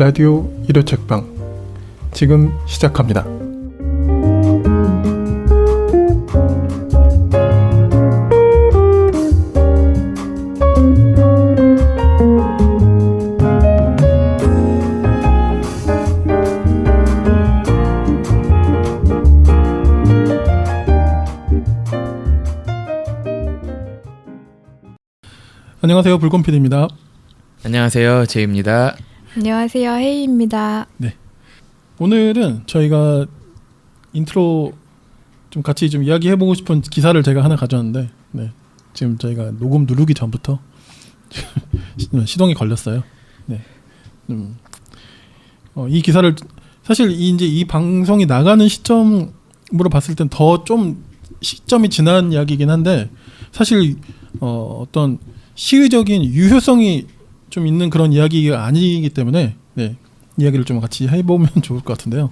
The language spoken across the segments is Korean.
라디오 일요 책방 지금 시작합니다. 안녕하세요, 불곰PD입니다. 안녕하세요, 제이입니다. 안녕하세요, 헤이입니다. 네, 오늘은 저희가 인트로 좀 같이 좀 이야기해보고 싶은 기사를 제가 하나 가져왔는데, 네, 지금 저희가 녹음 누르기 전부터 시동이 걸렸어요. 네, 이 기사를 사실 이제 이 방송이 나가는 시점으로 봤을 땐 더 좀 시점이 지난 이야기이긴 한데, 사실 어떤 시의적인 유효성이 좀 있는 그런 이야기가 아니기 때문에, 네, 이야기를 좀 같이 해보면 좋을 것 같은데요.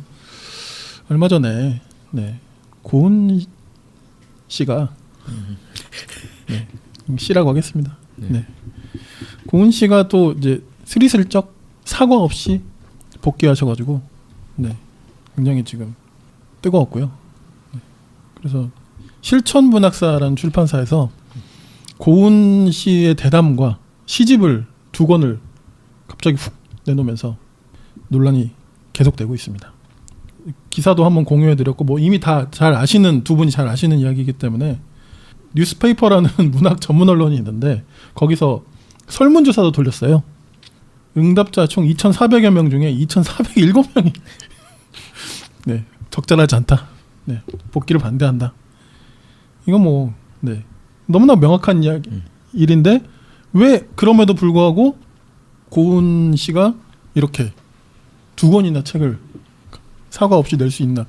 얼마 전에, 네, 고은 씨가, 네, 씨라고 하겠습니다. 네, 고은 씨가 또 이제 스리슬쩍 사과 없이 복귀하셔가지고, 네, 굉장히 지금 뜨거웠고요. 네, 그래서 실천문학사라는 출판사에서 고은 씨의 대담과 시집을 2권을 갑자기 훅 내놓으면서 논란이 계속되고 있습니다. 기사도 한번 공유해드렸고, 뭐 이미 다 잘 아시는, 두 분이 잘 아시는 이야기이기 때문에, 뉴스페이퍼라는 문학 전문 언론이 있는데 거기서 설문조사도 돌렸어요. 응답자 총 2,400여 명 중에 2,407명이 네, 적절하지 않다, 네, 복귀를 반대한다. 이건 뭐, 네, 너무나 명확한 일인데 왜 그럼에도 불구하고 고은 씨가 이렇게 2권이나 책을 사과 없이 낼 수 있나,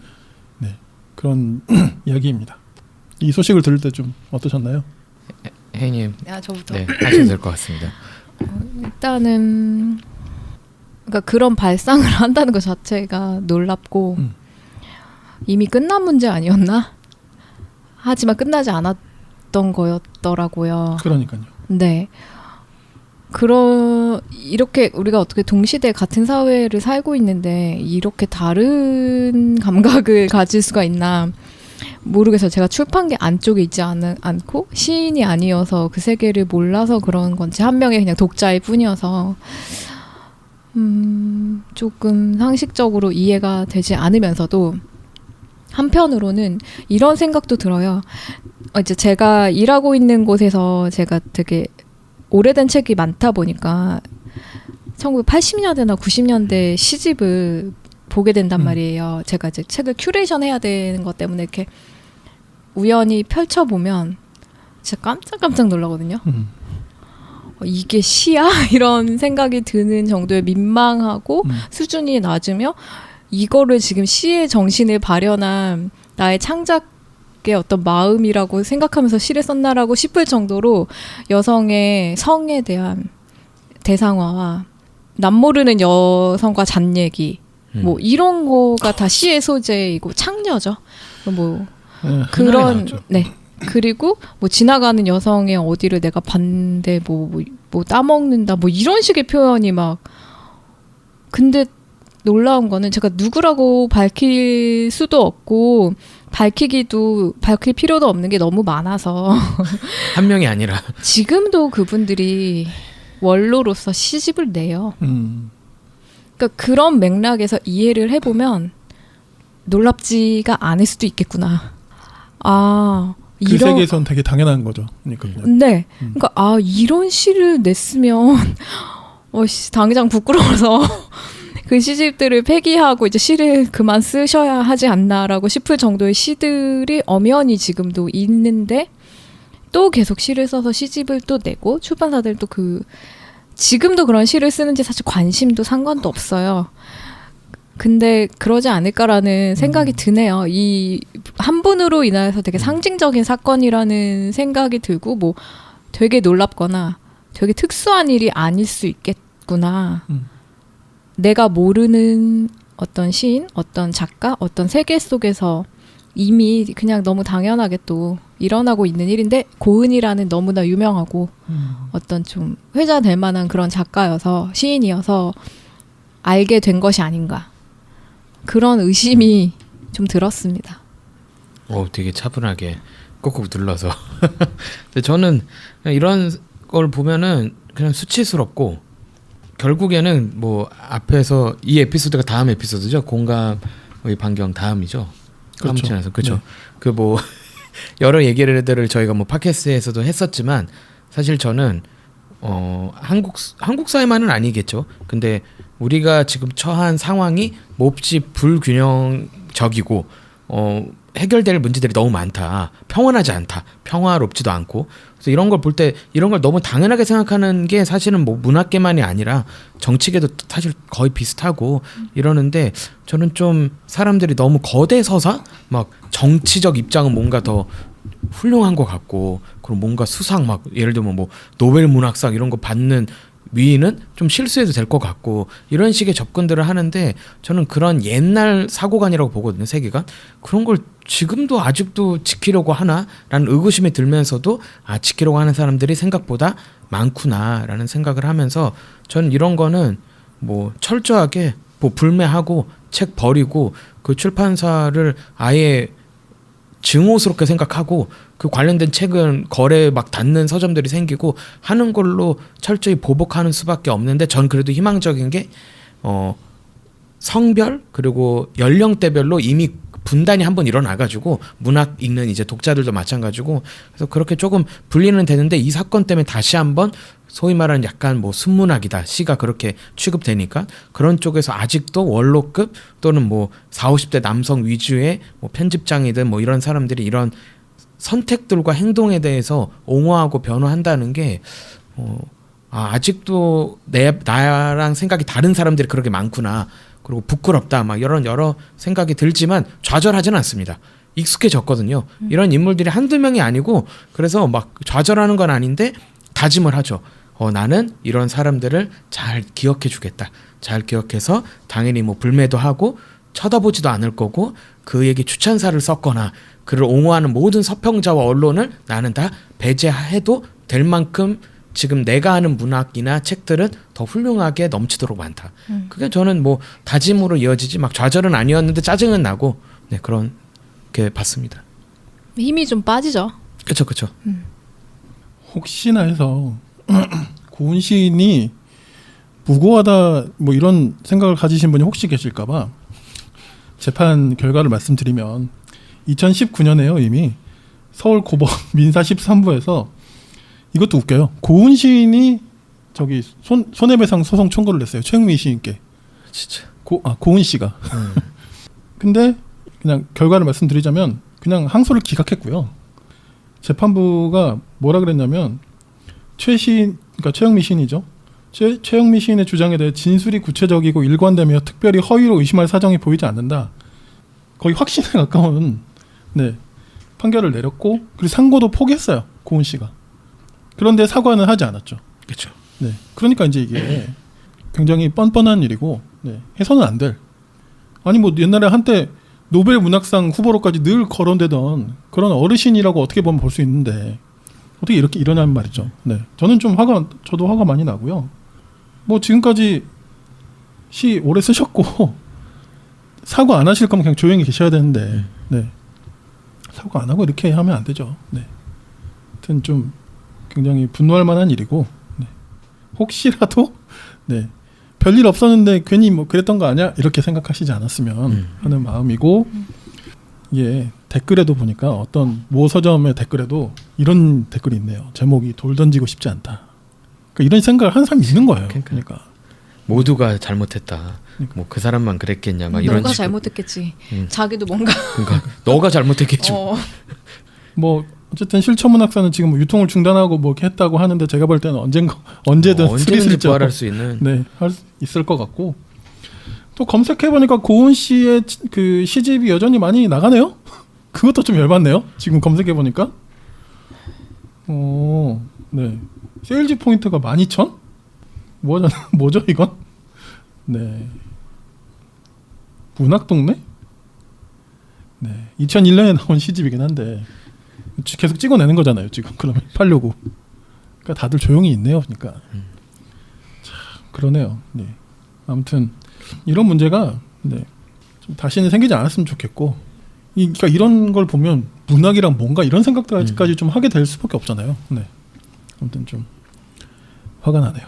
네, 그런 이야기입니다. 이 소식을 들을 때 좀 어떠셨나요? 혜인님, 저부터. 네, 하셔도 될 것 같습니다. 일단은 그러니까 그런 발상을 한다는 것 자체가 놀랍고, 이미 끝난 문제 아니었나? 하지만 끝나지 않았던 거였더라고요. 그러니까요. 네. 이렇게 우리가 어떻게 동시대 같은 사회를 살고 있는데 이렇게 다른 감각을 가질 수가 있나 모르겠어요. 제가 출판계 안쪽에 있지 않고 시인이 아니어서 그 세계를 몰라서 그런 건지, 한 명의 그냥 독자일 뿐이어서 조금 상식적으로 이해가 되지 않으면서도 한편으로는 이런 생각도 들어요. 이제 제가 일하고 있는 곳에서 제가 되게 오래된 책이 많다 보니까 1980년대나 90년대 시집을 보게 된단 말이에요. 제가 이제 책을 큐레이션 해야 되는 것 때문에 이렇게 우연히 펼쳐보면 진짜 깜짝깜짝 놀라거든요. 이게 시야? 이런 생각이 드는 정도의 민망하고 수준이 낮으며, 이거를 지금 시의 정신을 발현한 나의 창작의 어떤 마음이라고 생각하면서 시를 썼나라고 싶을 정도로 여성의 성에 대한 대상화와 남모르는 여성과 잔얘기, 뭐 이런 거가 다 시의 소재이고 창녀죠. 뭐 그런, 네. 그리고 뭐 지나가는 여성의 어디를 내가 봤는데 뭐 따먹는다, 뭐 이런 식의 표현이 막. 근데 놀라운 거는 제가 누구라고 밝힐 수도 없고 밝힐 필요도 없는 게 너무 많아서 한 명이 아니라 지금도 그분들이 원로로서 시집을 내요. 그러니까 그런 맥락에서 이해를 해보면 놀랍지가 않을 수도 있겠구나. 그 세계에선 되게 당연한 거죠. 그러니까요. 네. 그러니까 이런 시를 냈으면 당장 부끄러워서 그 시집들을 폐기하고 이제 시를 그만 쓰셔야 하지 않나라고 싶을 정도의 시들이 엄연히 지금도 있는데, 또 계속 시를 써서 시집을 또 내고, 출판사들도 지금도 그런 시를 쓰는지 사실 관심도 상관도 없어요. 근데 그러지 않을까라는 생각이 드네요. 이 한 분으로 인해서 되게 상징적인 사건이라는 생각이 들고, 뭐 되게 놀랍거나 되게 특수한 일이 아닐 수 있겠구나. 내가 모르는 어떤 시인, 어떤 작가, 어떤 세계 속에서 이미 그냥 너무 당연하게 또 일어나고 있는 일인데, 고은이라는 너무나 유명하고 어떤 좀 회자될 만한 그런 작가여서, 시인이어서 알게 된 것이 아닌가 그런 의심이 좀 들었습니다. 되게 차분하게 꾹꾹 눌러서. 근데 저는 그냥 이런 걸 보면은 그냥 수치스럽고 결국에는 뭐 앞에서 이 에피소드가 다음 에피소드죠. 공감의 반경 다음이죠. 그렇죠. 까무치나서 그렇죠. 네. 그 뭐 여러 얘기들을 저희가 뭐 팟캐스트에서도 했었지만 사실 저는 한국 사회만은 아니겠죠. 근데 우리가 지금 처한 상황이 몹시 불균형적이고 해결될 문제들이 너무 많다. 평온하지 않다. 평화롭지도 않고. 그래서 이런 걸 볼 때 이런 걸 너무 당연하게 생각하는 게 사실은 뭐 문학계만이 아니라 정치계도 사실 거의 비슷하고 이러는데 저는 좀 사람들이 너무 거대 서사 막 정치적 입장은 뭔가 더 훌륭한 것 같고 그리고 뭔가 수상 막 예를 들면 뭐 노벨 문학상 이런 거 받는 위인은 좀 실수해도 될 것 같고 이런 식의 접근들을 하는데 저는 그런 옛날 사고관이라고 보거든요. 세계관 그런 걸 지금도 아직도 지키려고 하나라는 의구심이 들면서도 지키려고 하는 사람들이 생각보다 많구나라는 생각을 하면서 저는 이런 거는 뭐 철저하게 뭐 불매하고 책 버리고 그 출판사를 아예 증오스럽게 생각하고 그 관련된 책은 거래 막 닫는 서점들이 생기고 하는 걸로 철저히 보복하는 수밖에 없는데 전 그래도 희망적인 게 성별 그리고 연령대별로 이미 분단이 한번 일어나가지고 문학 읽는 이제 독자들도 마찬가지고 그래서 그렇게 조금 분리는 되는데 이 사건 때문에 다시 한번 소위 말하는 약간 뭐 순문학이다 시가 그렇게 취급되니까 그런 쪽에서 아직도 원로급 또는 뭐 40, 50대 남성 위주의 뭐 편집장이든 뭐 이런 사람들이 이런 선택들과 행동에 대해서 옹호하고 변호한다는 게 아직도 나랑 생각이 다른 사람들이 그렇게 많구나. 그리고 부끄럽다. 막 이런 여러 생각이 들지만 좌절하지는 않습니다. 익숙해졌거든요. 이런 인물들이 한두 명이 아니고 그래서 막 좌절하는 건 아닌데 다짐을 하죠. 나는 이런 사람들을 잘 기억해 주겠다. 잘 기억해서 당연히 뭐 불매도 하고 쳐다보지도 않을 거고 그에게 추천사를 썼거나 그를 옹호하는 모든 서평자와 언론을 나는 다 배제해도 될 만큼 지금 내가 하는 문학이나 책들은 더 훌륭하게 넘치도록 많다. 그게 저는 뭐 다짐으로 이어지지 막 좌절은 아니었는데 짜증은 나고 네, 그렇게 봤습니다. 힘이 좀 빠지죠. 그렇죠. 혹시나 해서 고은 시인이 무고하다 뭐 이런 생각을 가지신 분이 혹시 계실까봐 재판 결과를 말씀드리면 2019년에요 이미 서울 고법 민사 13부에서 이것도 웃겨요. 고은 시인이 저기 손해배상 소송 청구를 냈어요. 최영미 시인께. 진짜. 고은 씨가. 근데 그냥 결과를 말씀드리자면 그냥 항소를 기각했고요. 재판부가 뭐라 그랬냐면 그러니까 최영미 시인이죠. 최영미 시인의 주장에 대해 진술이 구체적이고 일관되며 특별히 허위로 의심할 사정이 보이지 않는다. 거의 확신에 가까운 판결을 내렸고 그리고 상고도 포기했어요. 고은 씨가. 그런데 사과는 하지 않았죠. 그렇죠. 네. 그러니까 이제 이게 굉장히 뻔뻔한 일이고 해서는 안 될. 아니 뭐 옛날에 한때 노벨 문학상 후보로까지 늘 거론되던 그런 어르신이라고 어떻게 보면 볼 수 있는데 어떻게 이렇게 일어나는 말이죠. 네. 저는 좀 저도 화가 많이 나고요. 뭐 지금까지 시 오래 쓰셨고 사과 안 하실 거면 그냥 조용히 계셔야 되는데 사과 안 하고 이렇게 하면 안 되죠. 네. 하여튼 좀 굉장히 분노할 만한 일이고 혹시라도 별일 없었는데 괜히 뭐 그랬던 거 아니야 이렇게 생각하시지 않았으면 하는 마음이고 댓글에도 보니까 어떤 모 서점의 댓글에도 이런 댓글이 있네요. 제목이 돌 던지고 싶지 않다. 그러니까 이런 생각을 하는 사람이 있는 거예요. 그러니까 모두가 잘못했다. 뭐 그 사람만 그랬겠냐 막 이런 너가 식으로. 잘못했겠지. 자기도 뭔가 그러니까 너가 잘못했겠지. 뭐 어쨌든 실천문학사는 지금 뭐 유통을 중단하고 뭐 이렇게 했다고 하는데 제가 볼 때는 언제든 언제든지 부활할 수 있는 있을 것 같고 또 검색해 보니까 고은 씨의 그 시집이 여전히 많이 나가네요. 그것도 좀 열받네요. 지금 검색해 보니까 세일즈 포인트가 12,000? 뭐죠 이건? 문학동네? 2001년에 나온 시집이긴 한데 계속 찍어내는 거잖아요 지금. 그러면 팔려고. 그러니까 다들 조용히 있네요. 그러니까 참 그러네요. 아무튼 이런 문제가 좀 다시는 생기지 않았으면 좋겠고, 그러니까 이런 걸 보면 문학이랑 뭔가 이런 생각까지 좀 하게 될 수밖에 없잖아요. 네. 아무튼 좀 화가 나네요.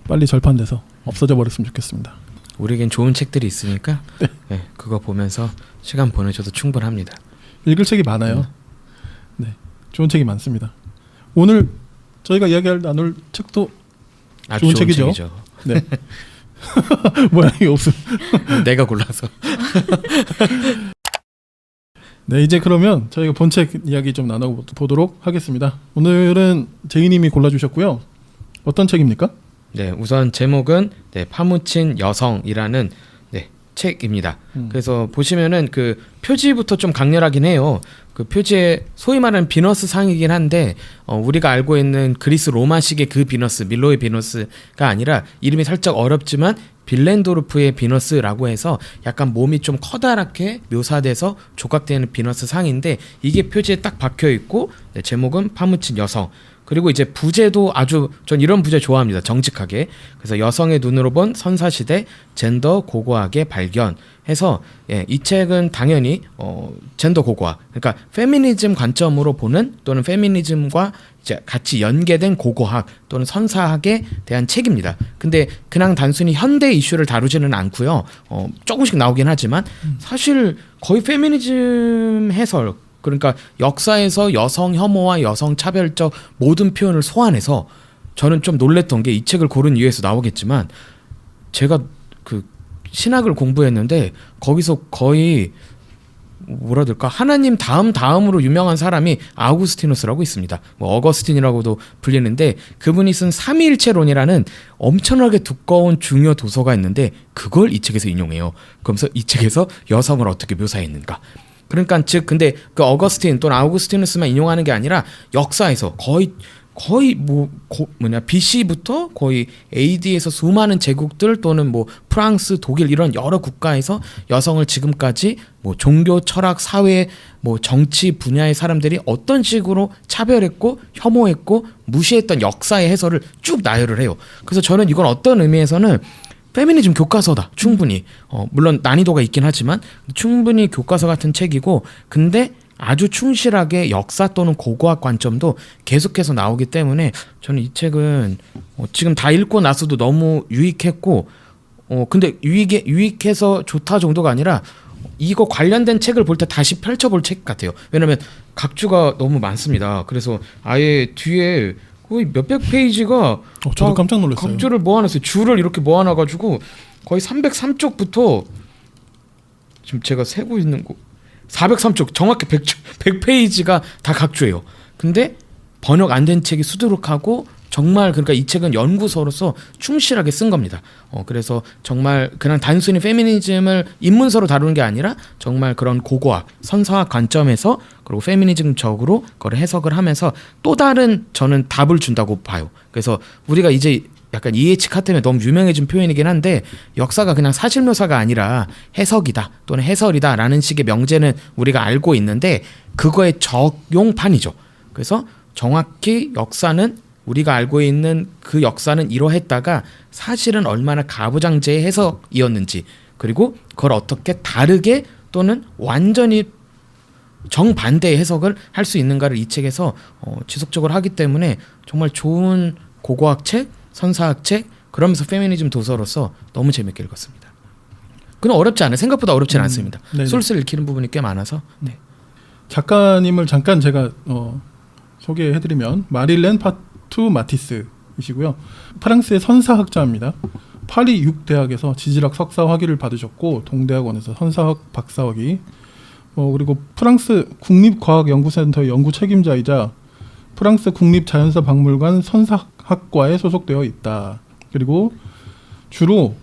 빨리 절판돼서 없어져 버렸으면 좋겠습니다. 우리에겐 좋은 책들이 있으니까 네, 그거 보면서 시간 보내셔도 충분합니다. 읽을 책이 많아요. 네, 좋은 책이 많습니다. 오늘 저희가 나눌 책도 아주 좋은 좋은 책이죠. 책이죠. 네. 모양이 없음. 내가 골라서. 네, 이제 그러면 저희가 본책 이야기 좀 나눠보도록 하겠습니다. 오늘은 제이님이 골라주셨고요. 어떤 책입니까? 네, 우선 제목은 파묻힌 여성이라는 책입니다. 그래서 보시면은 그 표지부터 좀 강렬하긴 해요. 그 표지에 소위 말하는 비너스 상이긴 한데 우리가 알고 있는 그리스 로마식의 그 비너스, 밀로의 비너스가 아니라 이름이 살짝 어렵지만 빌렌도르프의 비너스라고 해서 약간 몸이 좀 커다랗게 묘사돼서 조각되는 비너스 상인데 이게 표지에 딱 박혀 있고 제목은 파묻힌 여성. 그리고 이제 부제도 아주 전 이런 부제 좋아합니다. 정직하게. 그래서 여성의 눈으로 본 선사시대 젠더 고고학의 발견해서 이 책은 당연히 젠더 고고학, 그러니까 페미니즘 관점으로 보는 또는 페미니즘과 이제 같이 연계된 고고학 또는 선사학에 대한 책입니다. 근데 그냥 단순히 현대 이슈를 다루지는 않고요. 조금씩 나오긴 하지만 사실 거의 페미니즘 해설, 그러니까 역사에서 여성 혐오와 여성 차별적 모든 표현을 소환해서 저는 좀 놀랬던 게 이 책을 고른 이유에서 나오겠지만 제가 그 신학을 공부했는데 거기서 거의 뭐라 될까 하나님 다음으로 유명한 사람이 아우구스티누스라고 있습니다. 뭐 어거스틴이라고도 불리는데 그분이 쓴 삼위일체론이라는 엄청나게 두꺼운 중요 도서가 있는데 그걸 이 책에서 인용해요. 그러면서 이 책에서 여성을 어떻게 묘사했는가. 그러니까 즉 근데 그 어거스틴 또는 아우구스티누스만 인용하는 게 아니라 역사에서 거의 BC부터 거의 AD에서 수많은 제국들 또는 뭐 프랑스, 독일 이런 여러 국가에서 여성을 지금까지 뭐 종교, 철학, 사회, 뭐 정치 분야의 사람들이 어떤 식으로 차별했고 혐오했고 무시했던 역사의 해설을 쭉 나열을 해요. 그래서 저는 이건 어떤 의미에서는 페미니즘 교과서다. 충분히. 물론 난이도가 있긴 하지만 충분히 교과서 같은 책이고 근데 아주 충실하게 역사 또는 고고학 관점도 계속해서 나오기 때문에 저는 이 책은 지금 다 읽고 나서도 너무 유익했고 근데 유익해서 좋다 정도가 아니라 이거 관련된 책을 볼 때 다시 펼쳐볼 책 같아요. 왜냐면 각주가 너무 많습니다. 그래서 아예 뒤에 거의 몇백 페이지가 저도 깜짝 놀랐어요. 각주를 모아놨어요. 줄을 이렇게 모아놔가지고 거의 303쪽부터 지금 제가 세고 있는 거 403쪽 정확히 100페이지가 다 각주예요. 근데 번역 안 된 책이 수두룩하고 정말 그러니까 이 책은 연구서로서 충실하게 쓴 겁니다. 그래서 정말 그냥 단순히 페미니즘을 입문서로 다루는 게 아니라 정말 그런 고고학, 선사학 관점에서 그리고 페미니즘적으로 그걸 해석을 하면서 또 다른 저는 답을 준다고 봐요. 그래서 우리가 이제 약간 이에치 카템에 너무 유명해진 표현이긴 한데 역사가 그냥 사실 묘사가 아니라 해석이다 또는 해설이다라는 식의 명제는 우리가 알고 있는데 그거의 적용판이죠. 그래서 정확히 역사는 우리가 알고 있는 그 역사는 이러했다가 사실은 얼마나 가부장제의 해석이었는지 그리고 그걸 어떻게 다르게 또는 완전히 정반대의 해석을 할 수 있는가를 이 책에서 지속적으로 하기 때문에 정말 좋은 고고학 책, 선사학 책 그러면서 페미니즘 도서로서 너무 재밌게 읽었습니다. 그건 어렵지 않아요. 생각보다 어렵지는 않습니다. 술술 읽히는 부분이 꽤 많아서 네. 작가님을 잠깐 제가 소개해드리면 마릴렌 파투 마티스이시고요. 프랑스의 선사학자입니다. 파리 6대학에서 지질학 석사 학위를 받으셨고 동대학원에서 선사학 박사학위 그리고 프랑스 국립과학연구센터의 연구 책임자이자 프랑스 국립자연사박물관 선사학과에 소속되어 있다. 그리고 주로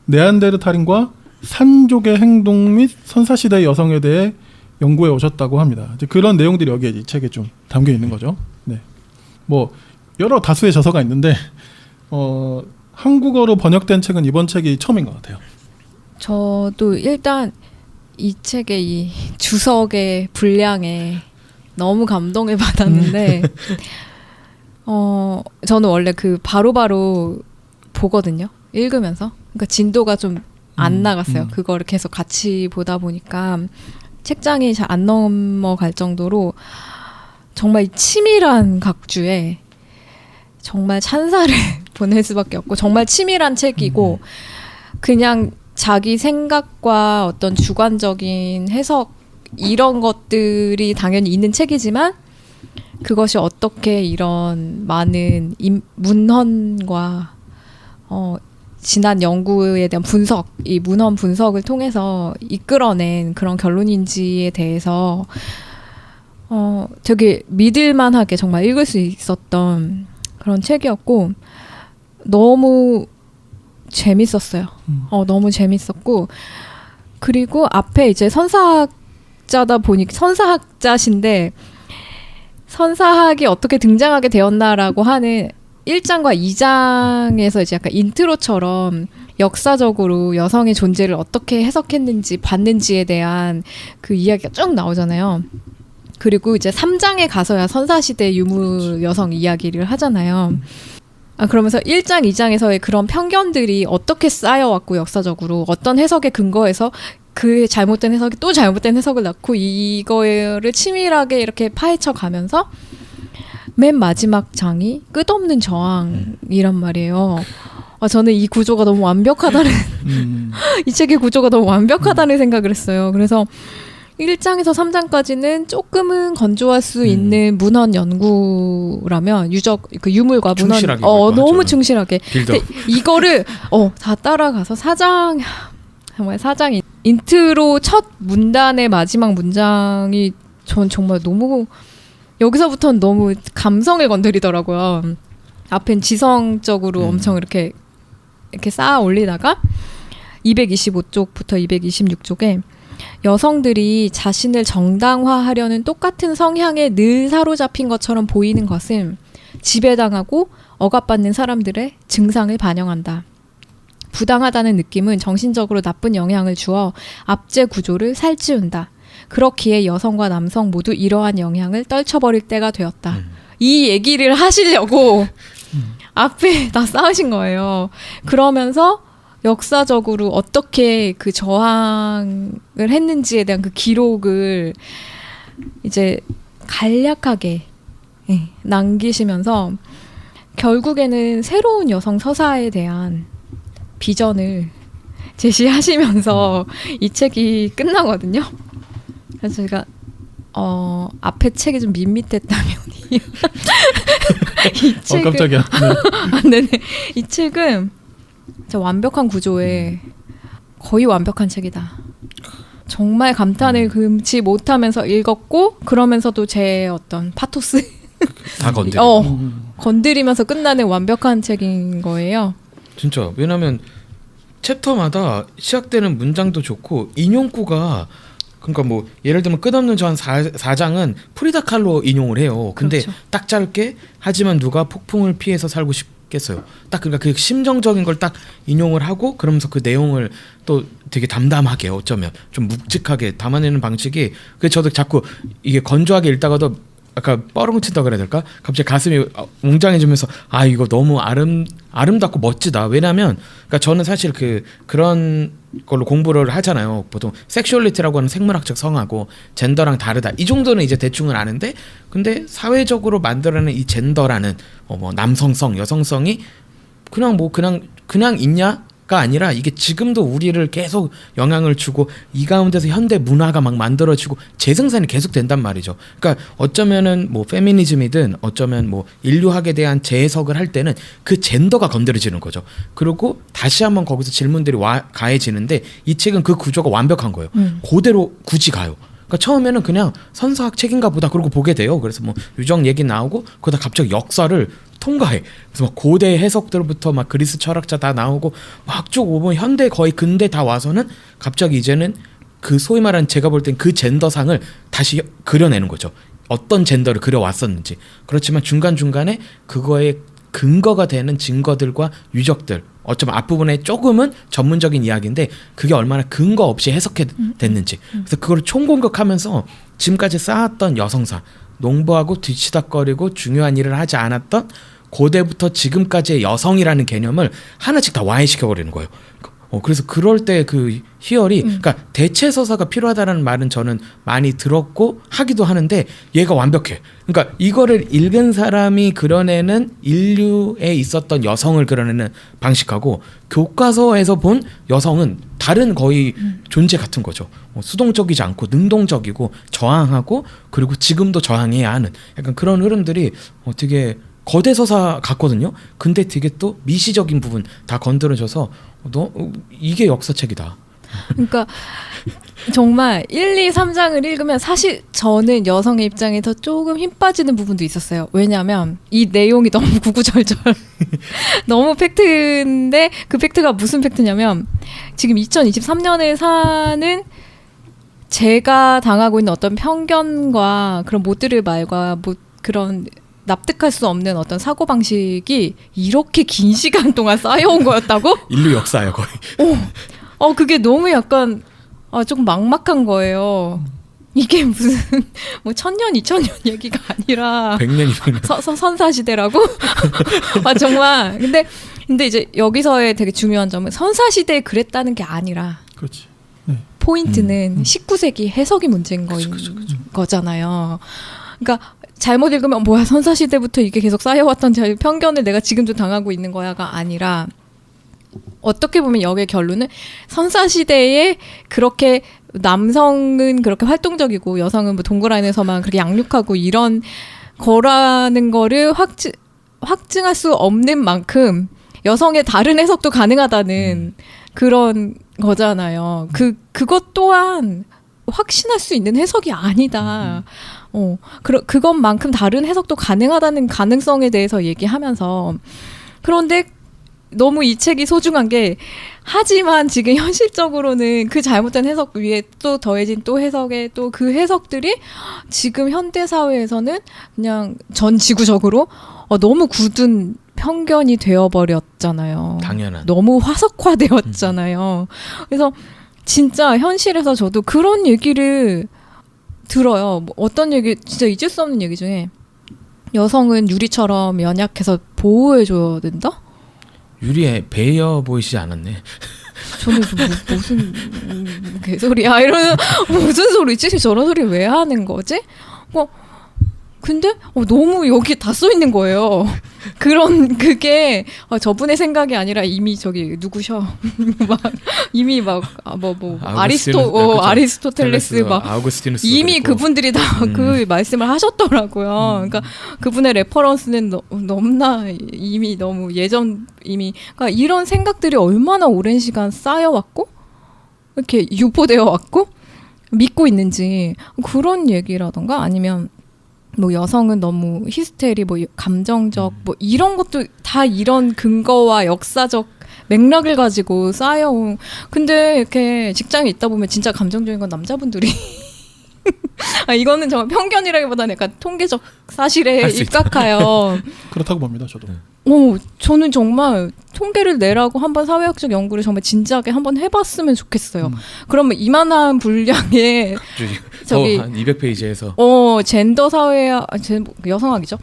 네안데르탈인과 산족의 행동 및 선사시대 여성에 대해 연구해 오셨다고 합니다. 이제 그런 내용들이 여기에 이 책에 좀 담겨 있는 거죠. 네. 뭐 여러 다수의 저서가 있는데 한국어로 번역된 책은 이번 책이 처음인 것 같아요. 저도 일단 이 책의 이 주석의 분량에 너무 감동을 받았는데 저는 원래 그 바로바로 보거든요. 읽으면서. 그러니까 진도가 좀 안 나갔어요. 그거를 계속 같이 보다 보니까 책장이 잘 안 넘어갈 정도로 정말 치밀한 각주에 정말 찬사를 보낼 수밖에 없고 정말 치밀한 책이고 그냥 자기 생각과 어떤 주관적인 해석 이런 것들이 당연히 있는 책이지만 그것이 어떻게 이런 많은 문헌과 지난 연구에 대한 분석, 이 문헌 분석을 통해서 이끌어낸 그런 결론인지에 대해서 되게 믿을만하게 정말 읽을 수 있었던 그런 책이었고 너무 재밌었어요. 너무 재밌었고 그리고 앞에 이제 선사학자다 보니 선사학자신데 선사학이 어떻게 등장하게 되었나라고 하는 1장과 2장에서 이제 약간 인트로처럼 역사적으로 여성의 존재를 어떻게 해석했는지 봤는지에 대한 그 이야기가 쭉 나오잖아요. 그리고 이제 3장에 가서야 선사시대 유무 여성 이야기를 하잖아요. 그러면서 1장, 2장에서의 그런 편견들이 어떻게 쌓여왔고 역사적으로 어떤 해석에 근거해서 그 잘못된 해석이 또 잘못된 해석을 낳고 이거를 치밀하게 이렇게 파헤쳐 가면서 맨 마지막 장이 끝없는 저항이란 말이에요. 저는 이 구조가 너무 완벽하다는 이 책의 구조가 너무 완벽하다는 생각을 했어요. 그래서 1장에서 3장까지는 조금은 건조할 수 있는 문헌 연구라면 그 유물과 문헌 충실하게 너무 충실하게. 빌더. 근데 이거를 다 따라가서 4장 정말 4장 인트로 첫 문단의 마지막 문장이 전 정말 너무 여기서부터는 너무 감성을 건드리더라고요. 앞엔 지성적으로 엄청 이렇게 쌓아 올리다가 225쪽부터 226쪽에 여성들이 자신을 정당화하려는 똑같은 성향에 늘 사로잡힌 것처럼 보이는 것은 지배당하고 억압받는 사람들의 증상을 반영한다. 부당하다는 느낌은 정신적으로 나쁜 영향을 주어 압제 구조를 살찌운다. 그렇기에 여성과 남성 모두 이러한 영향을 떨쳐버릴 때가 되었다. 이 얘기를 하시려고 앞에 다 쌓으신 거예요. 그러면서 역사적으로 어떻게 그 저항을 했는지에 대한 그 기록을 이제 간략하게 남기시면서 결국에는 새로운 여성 서사에 대한 비전을 제시하시면서 이 책이 끝나거든요. 그래서 제가 앞에 책이 좀 밋밋했다면 이 책은 깜짝이야. 네네. 이 책은 진짜 완벽한 구조에 거의 완벽한 책이다. 정말 감탄을 금치 못하면서 읽었고 그러면서도 제 어떤 파토스 다 건드려. 건드리면서 끝나는 완벽한 책인 거예요. 진짜 왜냐면 챕터마다 시작되는 문장도 좋고 인용구가 그러니까 뭐 예를 들면 끝없는 저 한 4장은 프리다 칼로 인용을 해요. 근데 그렇죠. 딱 짧게 하지만 누가 폭풍을 피해서 살고 싶겠어요. 딱 그러니까 그 심정적인 걸 딱 인용을 하고 그러면서 그 내용을 또 되게 담담하게 어쩌면 좀 묵직하게 담아내는 방식이 그래서 저도 자꾸 이게 건조하게 읽다가도 약간 뻐렁친다 그래야 될까? 갑자기 가슴이 웅장해지면서 이거 너무 아름답고 멋지다. 왜냐면 그러니까 저는 사실 그런 걸로 공부를 하잖아요. 보통 섹슈얼리티라고 하는 생물학적 성하고 젠더랑 다르다. 이 정도는 이제 대충은 아는데 근데 사회적으로 만들어낸 이 젠더라는 뭐 남성성, 여성성이 그냥 있냐가 아니라 이게 지금도 우리를 계속 영향을 주고 이 가운데서 현대 문화가 막 만들어지고 재생산이 계속 된단 말이죠. 그러니까 어쩌면은 뭐 페미니즘이든 어쩌면 뭐 인류학에 대한 재해석을 할 때는 그 젠더가 건드려지는 거죠. 그리고 다시 한번 거기서 질문들이 가해지는데 이 책은 그 구조가 완벽한 거예요. 그대로 굳이 가요. 그러니까 처음에는 그냥 선사학 책인가 보다 그러고 보게 돼요. 그래서 뭐 유적 얘기 나오고 그러다 갑자기 역사를 통과해. 그래서 막 고대 해석들부터 막 그리스 철학자 다 나오고 막 쭉 오면 현대 거의 근대 다 와서는 갑자기 이제는 그 소위 말하는 제가 볼 땐 그 젠더상을 다시 그려내는 거죠. 어떤 젠더를 그려왔었는지. 그렇지만 중간중간에 그거에 근거가 되는 증거들과 유적들 어쩌면 앞부분에 조금은 전문적인 이야기인데 그게 얼마나 근거 없이 해석됐는지 그래서 그걸 총공격하면서 지금까지 쌓았던 여성사 농부하고 뒤치다거리고 중요한 일을 하지 않았던 고대부터 지금까지의 여성이라는 개념을 하나씩 다 와해시켜버리는 거예요. 그래서 그럴 때 그 희열이 그러니까 대체 서사가 필요하다는 말은 저는 많이 들었고 하기도 하는데 얘가 완벽해. 그러니까 이거를 읽은 사람이 그려내는 인류에 있었던 여성을 그려내는 방식하고 교과서에서 본 여성은 다른 거의 존재 같은 거죠. 수동적이지 않고 능동적이고 저항하고 그리고 지금도 저항해야 하는 약간 그런 흐름들이 되게 거대 서사 같거든요. 근데 되게 또 미시적인 부분 다 건드려져서 이게 역사책이다. 그러니까 정말 1, 2, 3장을 읽으면 사실 저는 여성의 입장에서 조금 힘 빠지는 부분도 있었어요. 왜냐하면 이 내용이 너무 구구절절 너무 팩트인데 그 팩트가 무슨 팩트냐면 지금 2023년에 사는 제가 당하고 있는 어떤 편견과 그런 못 들을 말과 뭐 그런 납득할 수 없는 어떤 사고방식이 이렇게 긴 시간 동안 쌓여온 거였다고? 인류 역사예요 거의. 그게 너무 약간 조금 막막한 거예요. 이게 무슨 뭐 1000년, 2000년 얘기가 아니라 100년, 200년. 선사시대라고? 정말. 근데 이제 여기서의 되게 중요한 점은 선사시대에 그랬다는 게 아니라 그렇지. 포인트는 19세기 해석이 문제인 거잖아요. 그러니까 잘못 읽으면 뭐야 선사시대부터 이게 계속 쌓여왔던 편견을 내가 지금도 당하고 있는 거야가 아니라 어떻게 보면 여기의 결론은 선사시대에 그렇게 남성은 그렇게 활동적이고 여성은 뭐 동굴 안에서만 그렇게 양육하고 이런 거라는 거를 확증할 수 없는 만큼 여성의 다른 해석도 가능하다는 그런 거잖아요. 그것 또한 확신할 수 있는 해석이 아니다. 그것만큼 다른 해석도 가능하다는 가능성에 대해서 얘기하면서 그런데 너무 이 책이 소중한 게 하지만 지금 현실적으로는 그 잘못된 해석 위에 또 더해진 또 해석에 또 그 해석들이 지금 현대 사회에서는 그냥 전 지구적으로 너무 굳은 편견이 되어버렸잖아요. 당연한. 너무 화석화되었잖아요. 그래서 진짜 현실에서 저도 그런 얘기를 들어요. 뭐 어떤 얘기 진짜 잊을 수 없는 얘기 중에 여성은 유리처럼 연약해서 보호해줘야 된다? 유리에 베어 보이시지 않았네. 저는 무슨 개소리야 이러는 무슨 소리지? 저런 소리 왜 하는 거지? 근데 너무 여기 다 써 있는 거예요. 그게 저분의 생각이 아니라 이미 저기 누구셔? 막 이미 막 아리스토텔레스 막 아우구스티누스 이미 그랬고. 그분들이 다 그 말씀을 하셨더라고요. 그러니까 그분의 레퍼런스는 너무나 이미 너무 예전 이미 그러니까 이런 생각들이 얼마나 오랜 시간 쌓여왔고 이렇게 유포되어 왔고 믿고 있는지 그런 얘기라던가 아니면 뭐 여성은 너무 히스테리, 뭐 감정적, 뭐 이런 것도 다 이런 근거와 역사적 맥락을 가지고 쌓여온. 근데 이렇게 직장에 있다 보면 진짜 감정적인 건 남자분들이. 이거는 정말 편견이라기보다는 약간 통계적 사실에 입각하여. 그렇다고 봅니다, 저도. 저는 정말 통계를 내라고 한번 사회학적 연구를 정말 진지하게 한번 해봤으면 좋겠어요. 그러면 이만한 분량의 저기 한 200페이지에서 젠더 사회학, 여성학이죠.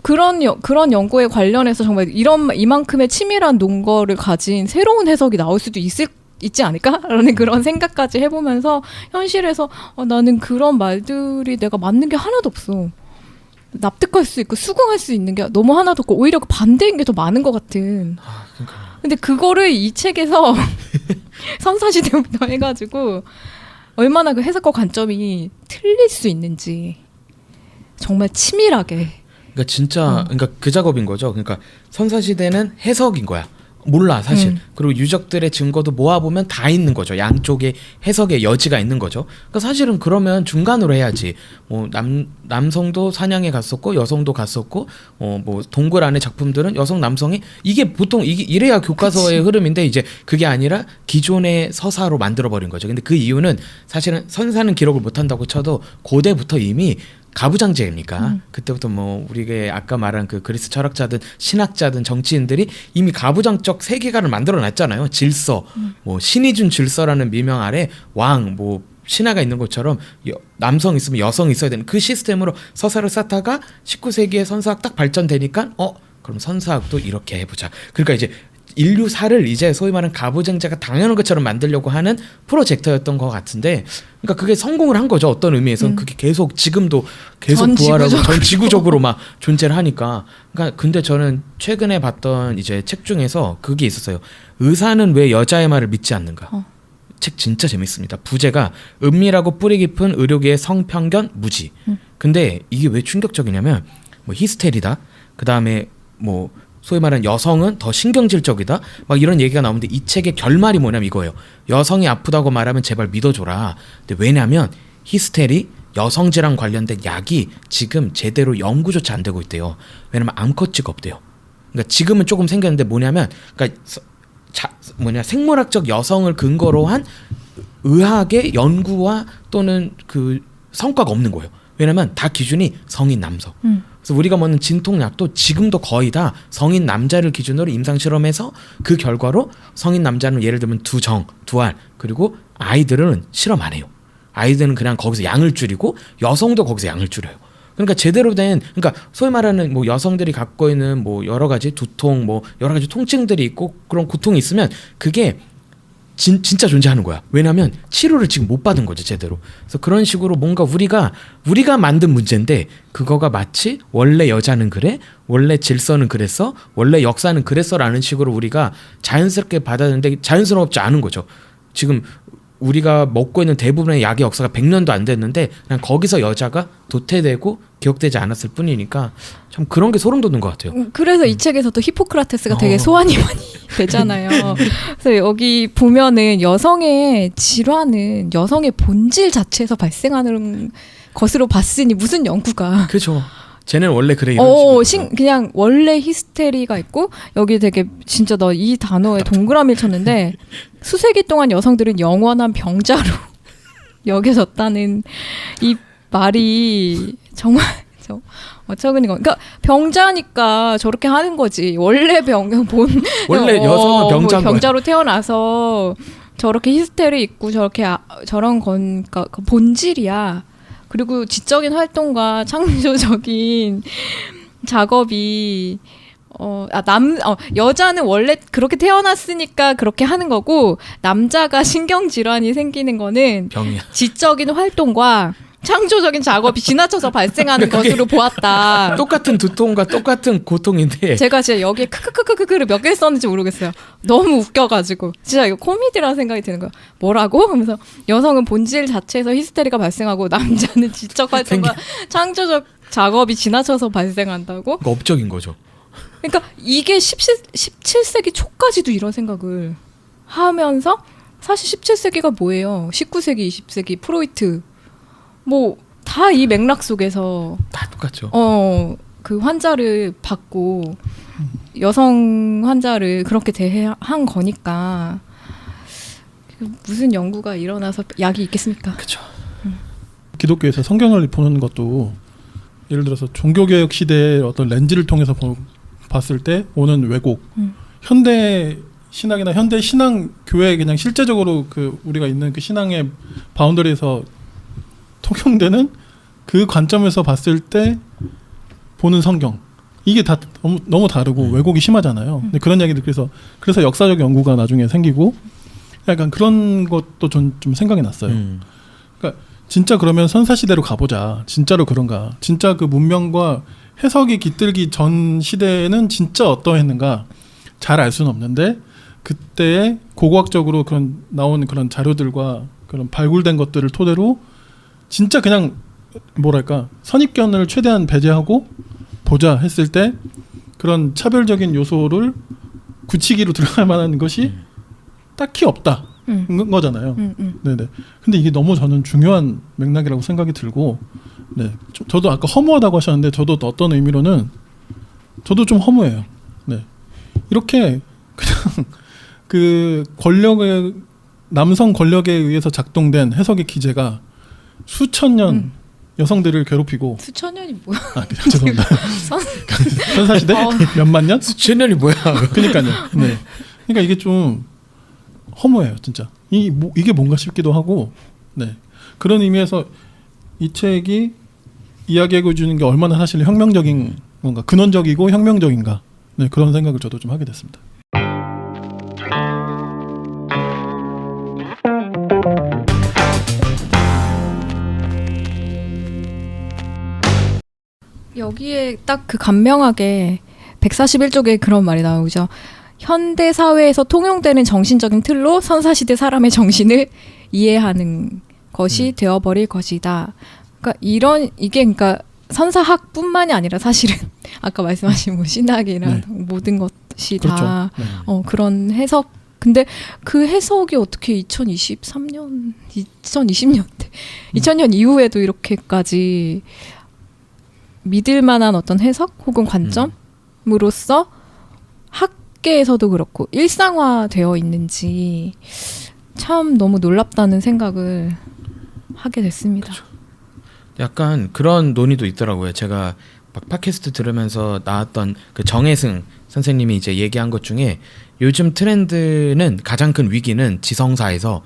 그런 연구에 관련해서 정말 이만큼의 치밀한 논거를 가진 새로운 해석이 나올 수도 있지 않을까라는 그런 생각까지 해보면서 현실에서 나는 그런 말들이 내가 맞는 게 하나도 없어. 납득할 수 있고 수긍할 수 있는 게 너무 하나도 없고 오히려 그 반대인 게 더 많은 것 같은. 근데 그거를 이 책에서 선사시대부터 해가지고 얼마나 그 해석과 관점이 틀릴 수 있는지 정말 치밀하게. 그러니까 진짜 그러니까 그 작업인 거죠. 그러니까 선사시대는 해석인 거야. 몰라 사실. 그리고 유적들의 증거도 모아보면 다 있는 거죠. 양쪽의 해석의 여지가 있는 거죠. 그러니까 사실은 그러면 중간으로 해야지. 뭐 남성도 사냥에 갔었고 여성도 갔었고 뭐 동굴 안의 작품들은 여성 남성이 이게 보통 이래야 교과서의 흐름인데 이제 그게 아니라 기존의 서사로 만들어 버린 거죠. 근데 그 이유는 사실은 선사는 기록을 못 한다고 쳐도 고대부터 이미 가부장제입니까? 그때부터 뭐 우리가 아까 말한 그 그리스 철학자든 신학자든 정치인들이 이미 가부장적 세계관을 만들어 놨잖아요. 질서, 뭐 신이 준 질서라는 미명 아래 왕, 뭐 신하가 있는 것처럼 남성 있으면 여성 있어야 되는 그 시스템으로 서사를 쌓다가 19세기에 선사학 딱 발전되니까 그럼 선사학도 이렇게 해보자. 그러니까 이제 인류사를 이제 소위 말하는 가부장제가 당연한 것처럼 만들려고 하는 프로젝터였던 것 같은데, 그러니까 그게 성공을 한 거죠. 어떤 의미에서는 그게 계속 지금도 계속 전 부활하고 지구적으로. 전 지구적으로 막 존재를 하니까. 그러니까 근데 저는 최근에 봤던 이제 책 중에서 그게 있었어요. 의사는 왜 여자의 말을 믿지 않는가? 책 진짜 재밌습니다. 부제가 은밀하고 뿌리 깊은 의료계의 성편견 무지. 근데 이게 왜 충격적이냐면 뭐 히스테리다. 그 다음에 뭐 소위 말하는 여성은 더 신경질적이다. 막 이런 얘기가 나오는데 이 책의 결말이 뭐냐면 이거예요. 여성이 아프다고 말하면 제발 믿어줘라. 근데 왜냐면 히스테리, 여성질환 관련된 약이 지금 제대로 연구조차 안 되고 있대요. 왜냐면 암컷지가 없대요. 그러니까 지금은 조금 생겼는데 뭐냐면 그러니까 생물학적 여성을 근거로 한 의학의 연구와 또는 그 성과가 없는 거예요. 왜냐면 다 기준이 성인 남성. 그래서 우리가 먹는 진통약도 지금도 거의 다 성인 남자를 기준으로 임상 실험해서 그 결과로 성인 남자는 예를 들면 두 알, 그리고 아이들은 실험 안 해요. 아이들은 그냥 거기서 양을 줄이고 여성도 거기서 양을 줄여요. 그러니까 제대로 된, 그러니까 소위 말하는 뭐 여성들이 갖고 있는 뭐 여러 가지 두통, 뭐 여러 가지 통증들이 있고 그런 고통이 있으면 그게 진짜 존재하는 거야. 왜냐하면 치료를 지금 못 받은 거죠, 제대로. 그래서 그런 식으로 뭔가 우리가 만든 문제인데 그거가 마치 원래 여자는 그래, 원래 질서는 그랬어, 원래 역사는 그랬어라는 식으로 우리가 자연스럽게 받았는데 자연스럽지 않은 거죠. 지금 우리가 먹고 있는 대부분의 약의 역사가 100년도 안 됐는데 그냥 거기서 여자가 도태되고 기억되지 않았을 뿐이니까 참 그런 게 소름 돋는 것 같아요. 그래서 이 책에서도 히포크라테스가 되게 소환이 많이 되잖아요. 그래서 여기 보면은 여성의 질환은 여성의 본질 자체에서 발생하는 것으로 봤으니 무슨 연구가. 그렇죠. 쟤는 원래 그래 이런 식으로. 그냥 원래 히스테리가 있고 여기 되게 진짜 나 이 단어에 동그라미를 쳤는데 수세기 동안 여성들은 영원한 병자로 여겨졌다는 이 말이 정말 어처구니가. 그러니까 병자니까 저렇게 하는 거지. 원래 원래 여성은 병자인 거야. 병자로 태어나서 저렇게 히스테리 있고 저렇게 저런 건 그러니까 그 본질이야. 그리고 지적인 활동과 창조적인 작업이 여자는 원래 그렇게 태어났으니까 그렇게 하는 거고 남자가 신경질환이 생기는 거는 병이야. 지적인 활동과 창조적인 작업이 지나쳐서 발생하는 것으로 보았다. 똑같은 두통과 똑같은 고통인데 제가 진짜 여기에 크크크크크를 몇 개 썼는지 모르겠어요. 너무 웃겨가지고 진짜 이거 코미디라는 생각이 드는 거야. 뭐라고? 하면서 여성은 본질 자체에서 히스테리가 발생하고 남자는 지적 활동과 창조적 작업이 지나쳐서 발생한다고? 그러니까 업적인 거죠. 그러니까 이게 17세기 초까지도 이런 생각을 하면서 사실 17세기가 뭐예요? 19세기, 20세기 프로이트 뭐 다 이 맥락 속에서 다 똑같죠. 그 환자를 받고 여성 환자를 그렇게 대한 거니까 무슨 연구가 일어나서 약이 있겠습니까? 그렇죠. 기독교에서 성경을 보는 것도 예를 들어서 종교개혁 시대의 어떤 렌즈를 통해서 봤을 때 오는 왜곡, 현대 신학이나 현대 신앙 교회 그냥 실제적으로 그 우리가 있는 그 신앙의 바운더리에서 통용되는 그 관점에서 봤을 때 보는 성경 이게 다 너무 다르고 왜곡이 심하잖아요. 근데 그런 얘기들 그래서 역사적 연구가 나중에 생기고 약간 그런 것도 좀 생각이 났어요. 그러니까 진짜 그러면 선사시대로 가보자. 진짜로 그런가? 진짜 그 문명과 해석이 깃들기 전 시대에는 진짜 어떠했는가? 잘 알 수는 없는데 그때의 고고학적으로 그런 나온 그런 자료들과 그런 발굴된 것들을 토대로 진짜 그냥 뭐랄까 선입견을 최대한 배제하고 보자 했을 때 그런 차별적인 요소를 굳히기로 들어갈 만한 것이 딱히 없다 거잖아요. 네네. 근데 이게 너무 저는 중요한 맥락이라고 생각이 들고, 네. 저도 아까 허무하다고 하셨는데 저도 어떤 의미로는 저도 좀 허무해요. 네. 이렇게 그냥 그 남성 권력에 의해서 작동된 해석의 기제가 수천 년 여성들을 괴롭히고 수천 년이 뭐야? 죄송합니다. 선사시대 몇만 년? 수천 년이 뭐야? 그러니까요. 네. 그러니까 이게 좀 허무해요, 진짜. 이게 뭔가 싶기도 하고, 네. 그런 의미에서 이 책이 이야기해 주는 게 얼마나 사실 혁명적인 뭔가 근원적이고 혁명적인가, 네, 그런 생각을 저도 좀 하게 됐습니다. 여기에 딱 그 간명하게 141쪽에 그런 말이 나오죠. 현대 사회에서 통용되는 정신적인 틀로 선사시대 사람의 정신을 이해하는 것이 되어버릴 것이다. 그러니까 그러니까 선사학뿐만이 아니라 사실은 아까 말씀하신 뭐 신학이나 모든 것이 그렇죠. 다 네. 그런 해석. 근데 그 해석이 어떻게 2020년 이후에도 이렇게까지 믿을 만한 어떤 해석 혹은 관점으로서 학계에서도 그렇고 일상화되어 있는지 참 너무 놀랍다는 생각을 하게 됐습니다. 그쵸. 약간 그런 논의도 있더라고요. 제가 막 팟캐스트 들으면서 나왔던 그 정혜승 선생님이 이제 얘기한 것 중에 요즘 트렌드는 가장 큰 위기는 지성사에서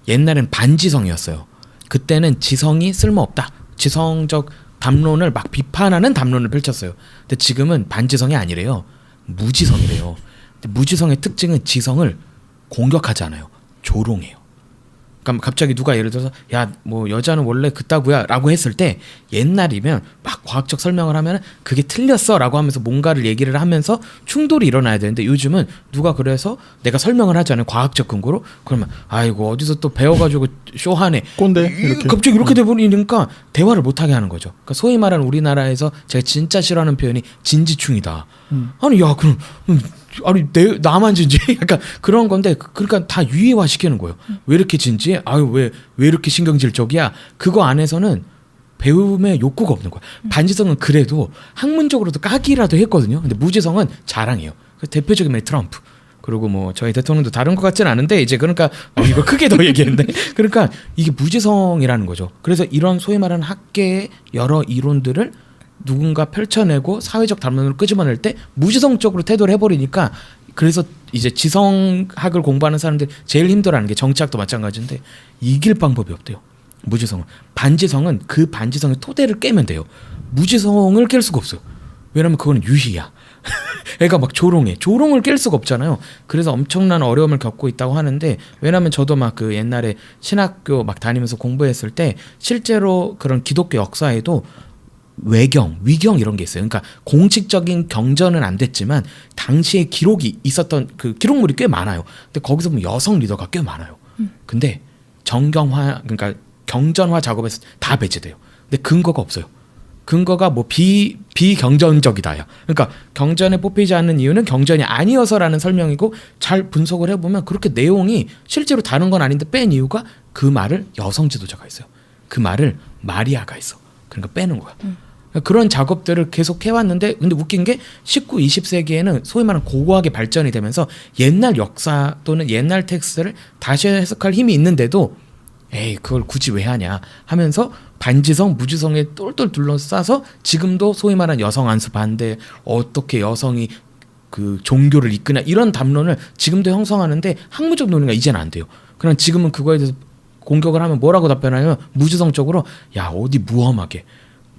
옛날엔 반지성이었어요. 그때는 지성이 쓸모없다. 지성적 담론을 막 비판하는 담론을 펼쳤어요. 근데 지금은 반지성이 아니래요. 무지성이래요. 근데 무지성의 특징은 지성을 공격하지 않아요. 조롱해요. 그러니까 갑자기 누가 예를 들어서 야 뭐 여자는 원래 그따구야 라고 했을 때 옛날이면 막 과학적 설명을 하면 그게 틀렸어 라고 하면서 뭔가를 얘기를 하면서 충돌이 일어나야 되는데 요즘은 누가 그래서 내가 설명을 하잖아요. 과학적 근거로. 그러면 아이고 어디서 또 배워가지고 쇼하네. 꼰대 이렇게. 갑자기 이렇게 돼버리니까 대화를 못하게 하는 거죠. 그러니까 소위 말하는 우리나라에서 제가 진짜 싫어하는 표현이 진지충이다. 아니 야 그럼 아니 나만 진지? 약간 그런 건데 그러니까 다 유의화 시키는 거예요. 왜 이렇게 진지해? 아유 왜 이렇게 신경질적이야? 그거 안에서는 배움의 욕구가 없는 거야. 반지성은 그래도 학문적으로도 까기라도 했거든요. 근데 무지성은 자랑해요. 그 대표적인 게 트럼프. 그리고 뭐 저희 대통령도 다른 것 같지는 않은데 이제 그러니까 이거 크게 더 얘기했는데 그러니까 이게 무지성이라는 거죠. 그래서 이런 소위 말하는 학계의 여러 이론들을 누군가 펼쳐내고 사회적 담론을 끄집어낼 때 무지성적으로 태도를 해버리니까 그래서 이제 지성학을 공부하는 사람들이 제일 힘들어하는 게 정치학도 마찬가지인데 이길 방법이 없대요. 무지성은. 반지성은 그 반지성의 토대를 깨면 돼요. 무지성을 깰 수가 없어요. 왜냐면 그거는 유희야. 애가 막 조롱을 깰 수가 없잖아요. 그래서 엄청난 어려움을 겪고 있다고 하는데 왜냐면 저도 막 그 옛날에 신학교 막 다니면서 공부했을 때 실제로 그런 기독교 역사에도 위경 이런 게 있어요. 그러니까 공식적인 경전은 안 됐지만 당시에 기록이 있었던 그 기록물이 꽤 많아요. 근데 거기서 보면 여성 리더가 꽤 많아요. 근데 정경화 그러니까 경전화 작업에서 다 배제돼요. 근데 근거가 없어요. 근거가 뭐 비경전적이다야. 그러니까 경전에 뽑히지 않는 이유는 경전이 아니어서라는 설명이고 잘 분석을 해보면 그렇게 내용이 실제로 다른 건 아닌데 뺀 이유가 그 말을 여성 지도자가 있어요. 그 말을 마리아가 있어. 그러니까 빼는 거야. 그런 작업들을 계속 해왔는데 근데 웃긴 게 19, 20세기에는 소위 말하는 고고하게 발전이 되면서 옛날 역사 또는 옛날 텍스트를 다시 해석할 힘이 있는데도 에이 그걸 굳이 왜 하냐 하면서 반지성, 무지성에 똘똘 둘러싸서 지금도 소위 말하는 여성 안수 반대 어떻게 여성이 그 종교를 이끄냐 이런 담론을 지금도 형성하는데 학문적 논의가 이제는 안 돼요. 그럼 지금은 그거에 대해서 공격을 하면 뭐라고 답변하냐면 무지성적으로 야 어디 무험하게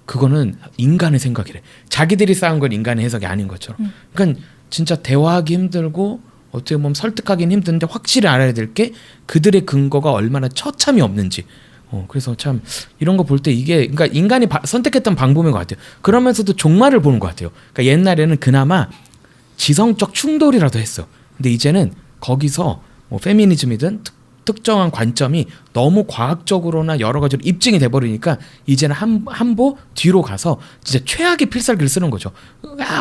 그거는 인간의 생각이래. 자기들이 쌓은 건 인간의 해석이 아닌 것처럼. 그러니까 진짜 대화하기 힘들고 어떻게 보면 설득하기는 힘든데 확실히 알아야 될 게 그들의 근거가 얼마나 처참이 없는지. 그래서 참 이런 거 볼 때 이게 그러니까 인간이 선택했던 방법인 것 같아요. 그러면서도 종말을 보는 것 같아요. 그러니까 옛날에는 그나마 지성적 충돌이라도 했어. 근데 이제는 거기서 뭐 페미니즘이든 특정한 관점이 너무 과학적으로나 여러 가지로 입증이 돼버리니까 이제는 한보 뒤로 가서 진짜 최악의 필살기를 쓰는 거죠.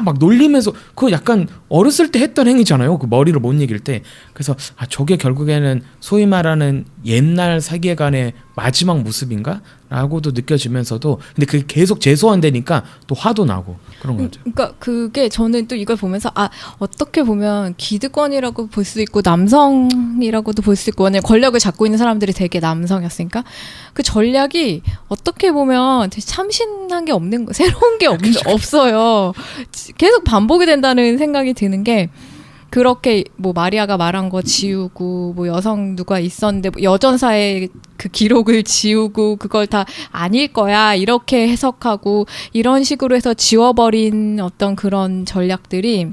막 놀리면서 그거 약간 어렸을 때 했던 행위잖아요. 그 머리를 못 이길 때. 그래서 저게 결국에는 소위 말하는 옛날 세계관의 마지막 모습인가? 라고도 느껴지면서도 근데 그게 계속 재소환되니까 또 화도 나고 그런 거 같아요. 그러니까 그게 저는 또 이걸 보면서 어떻게 보면 기득권이라고 볼 수 있고 남성이라고도 볼 수 있고 왜냐면 권력을 잡고 있는 사람들이 되게 남성이었으니까 그 전략이 어떻게 보면 되게 참신한 게 없는 거 새로운 게 없어요. 계속 반복이 된다는 생각이 드는 게 그렇게 뭐 마리아가 말한 거 지우고 뭐 여성 누가 있었는데 뭐 여전사의 그 기록을 지우고 그걸 다 아닐 거야 이렇게 해석하고 이런 식으로 해서 지워버린 어떤 그런 전략들이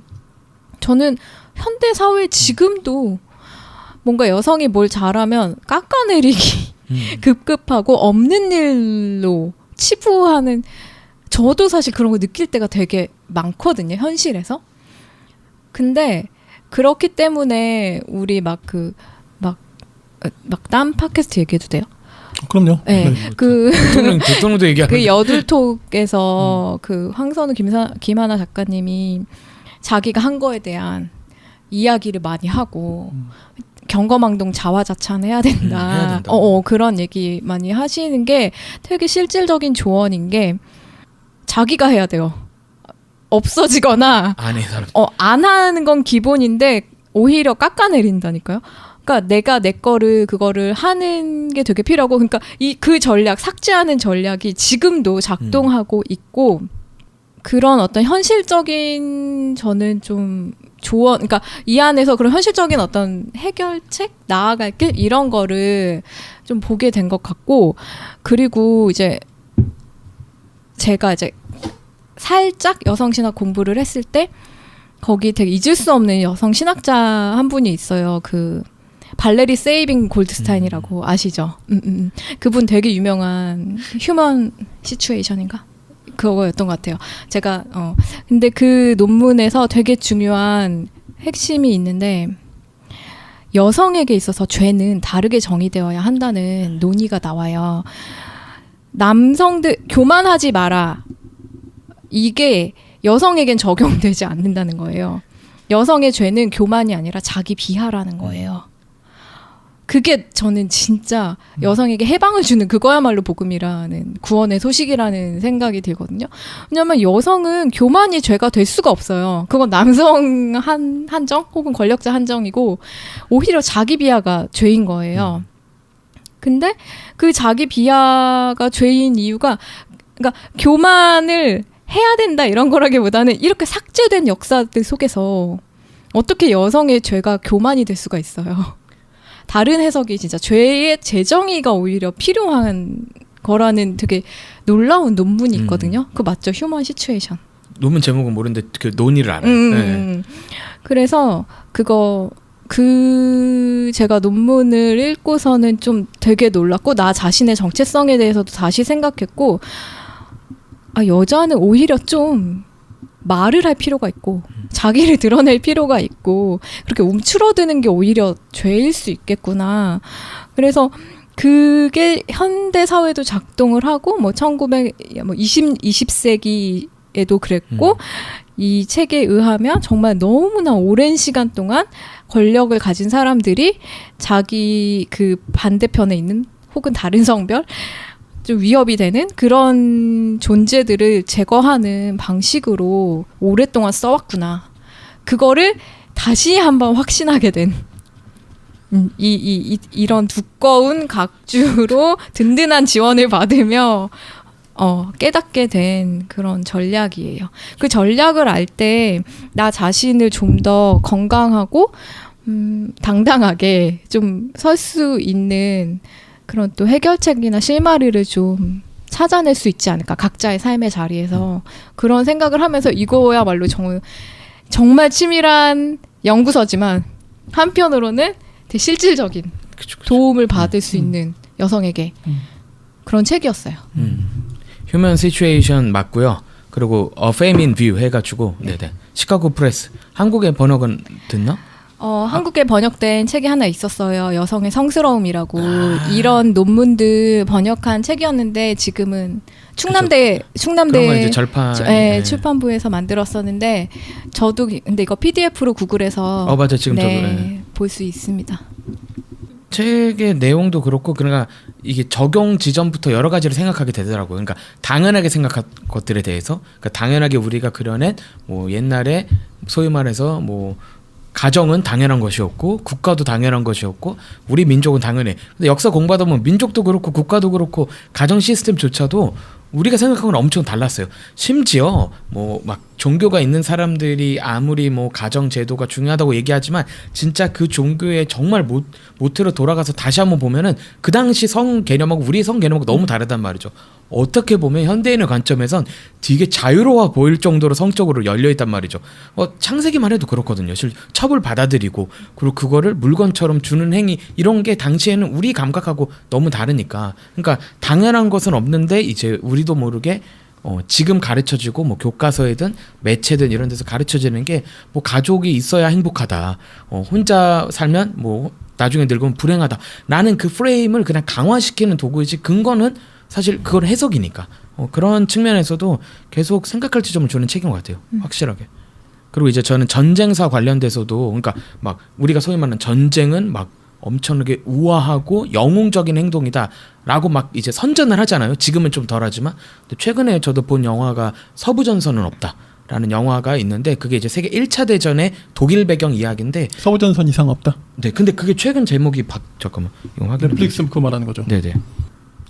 저는 현대 사회 지금도 뭔가 여성이 뭘 잘하면 깎아내리기 급급하고 없는 일로 치부하는 저도 사실 그런 거 느낄 때가 되게 많거든요, 현실에서. 근데 그렇기 때문에 우리 막 딴 팟캐스트 얘기해도 돼요? 그럼요. 네. 그 대통령도 얘기하는 그 여둘톡에서 그 황선우 김하나 작가님이 자기가 한 거에 대한 이야기를 많이 하고 경거망동 자화자찬해야 된다. 해야 된다. 그런 얘기 많이 하시는 게 되게 실질적인 조언인 게 자기가 해야 돼요. 없어지거나 안 해 사람. 안 하는 건 기본인데 오히려 깎아내린다니까요. 그러니까 내가 내 거를 그거를 하는 게 되게 필요하고, 그러니까 그 전략, 삭제하는 전략이 지금도 작동하고 있고, 그런 어떤 현실적인 저는 좀 조언, 그러니까 이 안에서 그런 현실적인 어떤 해결책, 나아갈 길 이런 거를 좀 보게 된 것 같고, 그리고 이제 제가 이제 살짝 여성신학 공부를 했을 때 거기 되게 잊을 수 없는 여성 신학자 한 분이 있어요. 그 발레리 세이빙 골드스타인이라고 아시죠? 그분 되게 유명한 휴먼 시츄에이션인가? 그거였던 것 같아요. 제가 근데 그 논문에서 되게 중요한 핵심이 있는데, 여성에게 있어서 죄는 다르게 정의되어야 한다는 논의가 나와요. 남성들 교만하지 마라. 이게 여성에겐 적용되지 않는다는 거예요. 여성의 죄는 교만이 아니라 자기 비하라는 거예요. 그게 저는 진짜 여성에게 해방을 주는 그거야말로 복음이라는, 구원의 소식이라는 생각이 들거든요. 왜냐하면 여성은 교만이 죄가 될 수가 없어요. 그건 남성 한정 혹은 권력자 한정이고, 오히려 자기 비하가 죄인 거예요. 근데 그 자기 비하가 죄인 이유가, 그러니까 교만을 해야 된다 이런 거라기보다는 이렇게 삭제된 역사들 속에서 어떻게 여성의 죄가 교만이 될 수가 있어요. 다른 해석이 진짜 죄의 재정의가 오히려 필요한 거라는 되게 놀라운 논문이 있거든요. 그거 맞죠? 휴먼 시츄에이션. 논문 제목은 모르는데 그 논의를 알아요. 네. 그래서 제가 논문을 읽고서는 좀 되게 놀랐고, 나 자신의 정체성에 대해서도 다시 생각했고, 여자는 오히려 좀 말을 할 필요가 있고 자기를 드러낼 필요가 있고, 그렇게 움츠러드는 게 오히려 죄일 수 있겠구나. 그래서 그게 현대 사회도 작동을 하고, 20세기에도 그랬고, 이 책에 의하면 정말 너무나 오랜 시간 동안 권력을 가진 사람들이 자기 그 반대편에 있는 혹은 다른 성별, 좀 위협이 되는 그런 존재들을 제거하는 방식으로 오랫동안 써왔구나. 그거를 다시 한번 확신하게 된 이런 두꺼운 각주로 든든한 지원을 받으며 깨닫게 된 그런 전략이에요. 그 전략을 알 때 나 자신을 좀 더 건강하고 당당하게 좀 설 수 있는 그런 또 해결책이나 실마리를 좀 찾아낼 수 있지 않을까, 각자의 삶의 자리에서. 그런 생각을 하면서 이거야말로 정말 치밀한 연구서지만 한편으로는 되게 실질적인 그쵸. 도움을 받을 수 있는 여성에게 그런 책이었어요. 휴먼 시츄에이션 맞고요. 그리고 A Fame in View 해가지고 네네. 시카고 프레스. 한국의 번역은 됐나? 한국에 번역된 책이 하나 있었어요. 여성의 성스러움이라고. 이런 논문들 번역한 책이었는데 지금은 충남대 그런 거 이제 절판 출판부에서 만들었었는데, 저도 근데 이거 PDF로 구글에서 맞아 지금 저도 볼 수 있습니다. 책의 내용도 그렇고, 그러니까 이게 적용 지점부터 여러 가지를 생각하게 되더라고요. 그러니까 당연하게 생각한 것들에 대해서, 그러니까 당연하게 우리가 그려낸 옛날에 소위 말해서 가정은 당연한 것이었고 국가도 당연한 것이었고 우리 민족은 당연해. 근데 역사 공부하다 보면 민족도 그렇고 국가도 그렇고 가정 시스템조차도 우리가 생각하고는 엄청 달랐어요. 심지어 막 종교가 있는 사람들이 아무리 가정 제도가 중요하다고 얘기하지만 진짜 그 종교에 정말 모태로 돌아가서 다시 한번 보면은 그 당시 성 개념하고 우리 성 개념하고 너무 다르단 말이죠. 어떻게 보면 현대인의 관점에선 되게 자유로워 보일 정도로 성적으로 열려있단 말이죠. 창세기만 해도 그렇거든요. 첩을 받아들이고, 그리고 그거를 물건처럼 주는 행위, 이런 게 당시에는 우리 감각하고 너무 다르니까. 그러니까 당연한 것은 없는데 이제 우리도 모르게 지금 가르쳐지고 뭐 교과서에든 매체든 이런 데서 가르쳐지는 게 뭐 가족이 있어야 행복하다. 혼자 살면 뭐 나중에 늙으면 불행하다. 나는 그 프레임을 그냥 강화시키는 도구이지 근거는 사실 그건 해석이니까. 그런 측면에서도 계속 생각할 지점을 주는 책인 것 같아요. 확실하게. 그리고 이제 저는 전쟁사 관련돼서도 그러니까 막 우리가 소위 말하는 전쟁은 막 엄청나게 우아하고 영웅적인 행동이다라고 막 이제 선전을 하잖아요. 지금은 좀 덜하지만 근데 최근에 저도 본 영화가 서부전선은 없다라는 영화가 있는데 그게 이제 세계 1차 대전의 독일 배경 이야기인데 서부전선 이상 없다. 네, 근데 그게 최근 제목이 잠깐만 이거 확인. 넷플릭스 그거 말하는 거죠. 네네.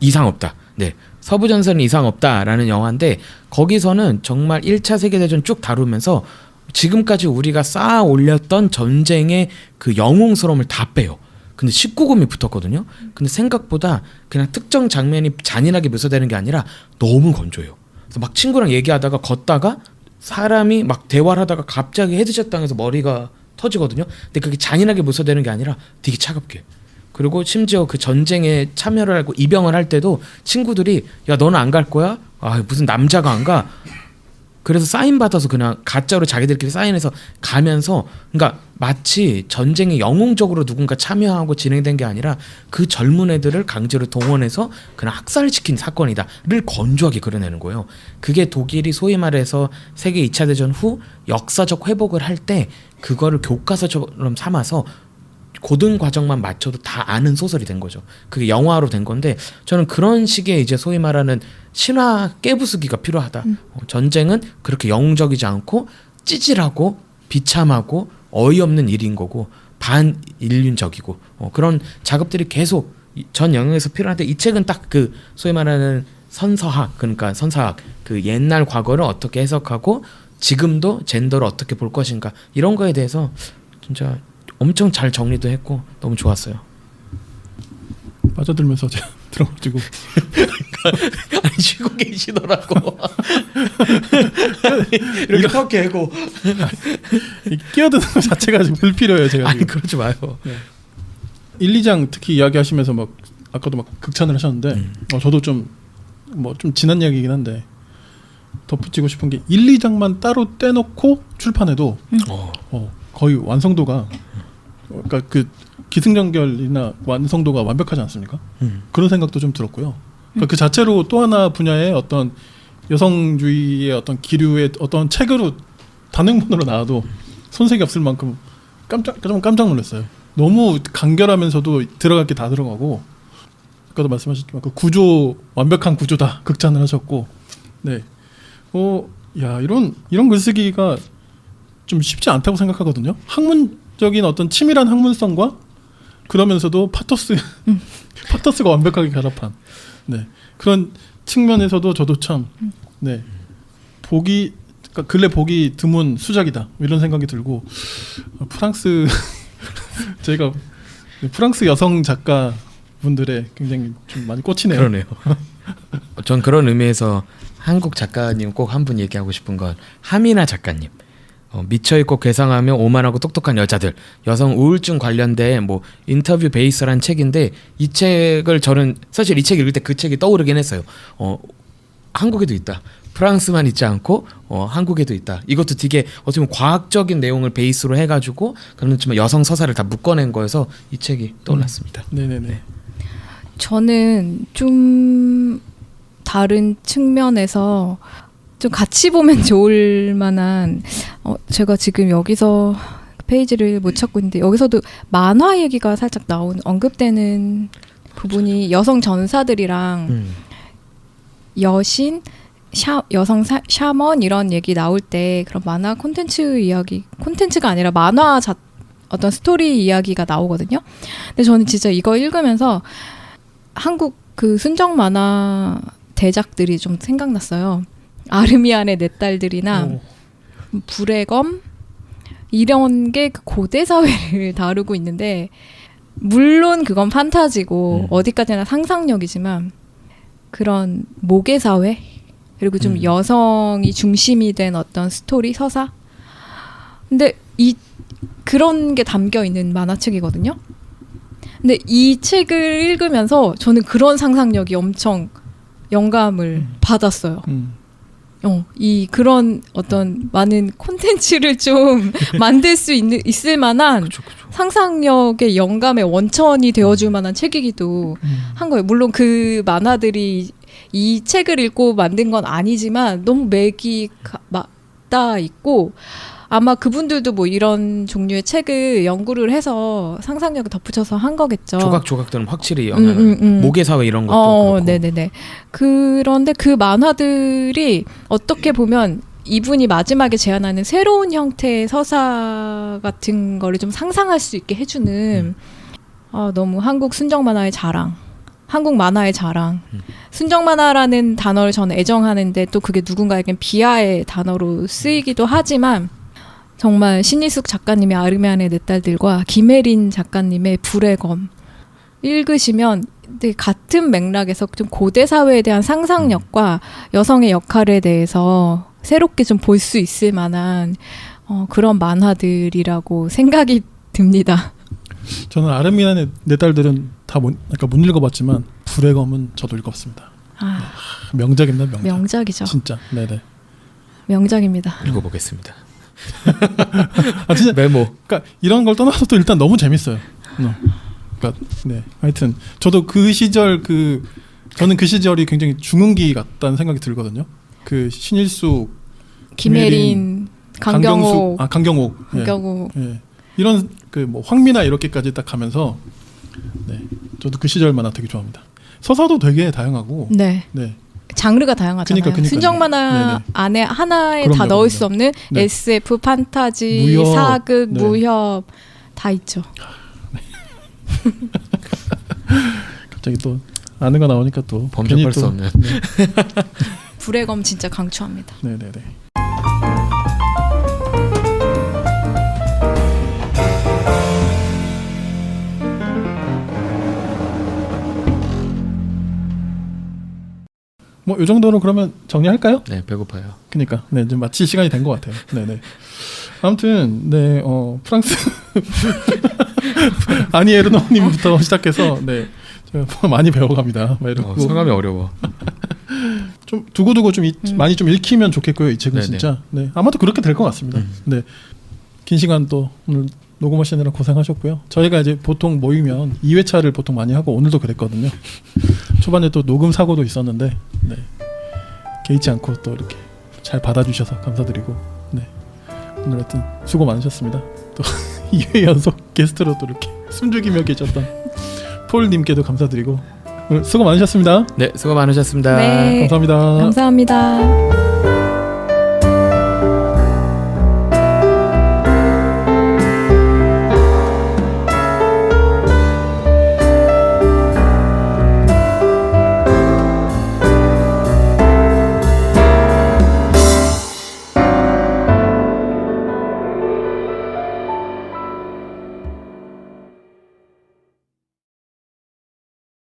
이상 없다. 네. 서부전선은 이상 없다라는 영화인데 거기서는 정말 1차 세계대전 쭉 다루면서 지금까지 우리가 쌓아 올렸던 전쟁의 그 영웅스러움을 다 빼요. 근데 19금이 붙었거든요. 근데 생각보다 그냥 특정 장면이 잔인하게 묘사되는 게 아니라 너무 건조해요. 그래서 막 친구랑 얘기하다가 걷다가 사람이 막 대화를 하다가 갑자기 헤드샷 당해서 머리가 터지거든요. 근데 그게 잔인하게 묘사되는 게 아니라 되게 차갑게. 그리고 심지어 그 전쟁에 참여를 하고 입영을 할 때도 친구들이 야 너는 안 갈 거야? 아 무슨 남자가 안 가? 그래서 사인 받아서 그냥 가짜로 자기들끼리 사인해서 가면서 그러니까 마치 전쟁에 영웅적으로 누군가 참여하고 진행된 게 아니라 그 젊은 애들을 강제로 동원해서 그냥 학살시킨 사건이다를 건조하게 그려내는 거예요. 그게 독일이 소위 말해서 세계 2차 대전 후 역사적 회복을 할 때 그거를 교과서처럼 삼아서 고등 과정만 맞춰도 다 아는 소설이 된 거죠. 그게 영화로 된 건데 저는 그런 식의 이제 소위 말하는 신화 깨부수기가 필요하다. 전쟁은 그렇게 영웅적이지 않고 찌질하고 비참하고 어이없는 일인 거고 반인륜적이고 그런 작업들이 계속 전 영역에서 필요한데 이 책은 딱 그 소위 말하는 선서학 그러니까 선사학 그 옛날 과거를 어떻게 해석하고 지금도 젠더를 어떻게 볼 것인가 이런 거에 대해서 진짜 엄청 잘 정리도 했고 너무 좋았어요. 빠져들면서 제가 들어가지고 아니 쉬고 계시더라고. 이렇게 턱 개고 끼어드는 것 자체가 지금 불필요해요. 제가 아니 지금. 그러지 마요. 1, 2장 특히 이야기하시면서 막 아까도 막 극찬을 하셨는데 저도 좀 지난 이야기이긴 한데 덧붙이고 싶은 게 1, 2장만 따로 떼놓고 출판해도 거의 완성도가 그러니까 그 기승전결이나 완성도가 완벽하지 않습니까? 그런 생각도 좀 들었고요. 그러니까 그 자체로 또 하나 분야의 어떤 여성주의의 어떤 기류의 어떤 책으로 단행본으로 나와도 손색이 없을 만큼 깜짝 놀랐어요. 너무 간결하면서도 들어갈 게 다 들어가고 아까도 말씀하셨지만 그 구조 완벽한 구조다 극찬을 하셨고 네, 야 이런 글쓰기가 좀 쉽지 않다고 생각하거든요. 학문적인 어떤 치밀한 학문성과 그러면서도 파토스가 완벽하게 결합한 네, 그런 측면에서도 저도 참 네, 그러니까 근래 보기 드문 수작이다 이런 생각이 들고 프랑스 저희가 프랑스 여성 작가 분들의 굉장히 좀 많이 꽂히네요. 그러네요. 전 그런 의미에서 한국 작가님 꼭 한 분 얘기하고 싶은 건 하미나 작가님. 미쳐있고 괴상하며 오만하고 똑똑한 여자들 여성 우울증 관련된 뭐 인터뷰 베이스란 책인데 이 책을 저는 사실 이 책 읽을 때 그 책이 떠오르긴 했어요. 한국에도 있다. 프랑스만 있지 않고 한국에도 있다. 이것도 되게 어떻게 보면 과학적인 내용을 베이스로 해가지고 그렇지만 여성 서사를 다 묶어낸 거여서 이 책이 떠올랐습니다. 네네네. 저는 좀 다른 측면에서 좀 같이 보면 좋을 만한 제가 지금 여기서 페이지를 못 찾고 있는데 여기서도 만화 얘기가 살짝 언급되는 부분이 여성 전사들이랑 여신, 여성 샤먼 이런 얘기 나올 때 그런 만화 콘텐츠가 아니라 만화 어떤 스토리 이야기가 나오거든요. 근데 저는 진짜 이거 읽으면서 한국 그 순정 만화 대작들이 좀 생각났어요. 아르미안의 네 딸들이나 불의 검 이런 게 그 고대 사회를 다루고 있는데 물론 그건 판타지고 어디까지나 상상력이지만 그런 모계 사회 그리고 좀 여성이 중심이 된 어떤 스토리 서사 근데 그런 게 담겨 있는 만화책이거든요. 근데 이 책을 읽으면서 저는 그런 상상력이 엄청 영감을 받았어요. 이 그런 어떤 많은 콘텐츠를 좀 만들 수 있을 만한 그쵸, 그쵸. 상상력의 영감의 원천이 되어줄 만한 책이기도 한 거예요. 물론 그 만화들이 이 책을 읽고 만든 건 아니지만 너무 맥이 맞닿아 있고 아마 그분들도 뭐 이런 종류의 책을 연구를 해서 상상력을 덧붙여서 한 거겠죠. 조각조각들은 확실히 영향을 모계사회 이런 것도 그렇고. 네네네. 그런데 그 만화들이 어떻게 보면 이분이 마지막에 제안하는 새로운 형태의 서사 같은 거를 좀 상상할 수 있게 해주는 너무 한국 순정 만화의 자랑. 한국 만화의 자랑. 순정 만화라는 단어를 저는 애정하는데 또 그게 누군가에겐 비하의 단어로 쓰이기도 하지만 정말 신희숙 작가님의 아르메안의 내 딸들과 김혜린 작가님의 불의 검 읽으시면 같은 맥락에서 좀 고대 사회에 대한 상상력과 여성의 역할에 대해서 새롭게 좀 볼 수 있을 만한 그런 만화들이라고 생각이 듭니다. 저는 아르미안의 내 딸들은 다 못 읽어봤지만 불의 검은 저도 읽었습니다. 명작입니다. 명작. 명작이죠. 진짜. 네네. 명작입니다. 읽어보겠습니다. 진짜. 메모. 그러니까 이런 걸 떠나서도 일단 너무 재밌어요. 그러니까 네. 하여튼 저도 그 시절 저는 그 시절이 굉장히 중흥기 같다는 생각이 들거든요. 그 신일숙, 김혜린, 강경옥, 강경옥. 예. 이런 뭐 황미나 이렇게까지 딱 가면서 네. 저도 그 시절 만화 되게 좋아합니다. 서사도 되게 다양하고 네. 장르가 다양하잖아요. 그러니까. 순정 만화 네네. 안에 하나에 그럼요, 다 넣을 그럼요. 수 없는 네. SF, 판타지, 무협, 사극, 네. 무협 다 있죠. 갑자기 또 아는 거 나오니까 또 괜히 범접할 또- 수 없는. 불의 검 진짜 강추합니다. 네네네. 뭐 이 정도로 그러면 정리할까요? 네, 배고파요. 그러니까 네, 이제 마칠 시간이 된 것 같아요. 네네. 아무튼 네 프랑스 아니 에르노님부터 시작해서 네 제가 많이 배워갑니다. 막 이러고 성함이 어려워. 좀 두고두고 좀 많이 좀 읽히면 좋겠고요. 이 책은 네네. 진짜 네 아마도 그렇게 될 것 같습니다. 네 긴 시간 또 오늘 녹음하시느라 고생하셨고요. 저희가 이제 보통 모이면 2회차를 보통 많이 하고 오늘도 그랬거든요. 초반에 또 녹음 사고도 있었는데 네 개의치 않고 또 이렇게 잘 받아주셔서 감사드리고 네 오늘 하여튼 수고 많으셨습니다. 또 2회 연속 게스트로 또 이렇게 숨죽이며 계셨던 폴님께도 감사드리고 오늘 수고 많으셨습니다. 네, 수고 많으셨습니다. 네. 감사합니다. 감사합니다.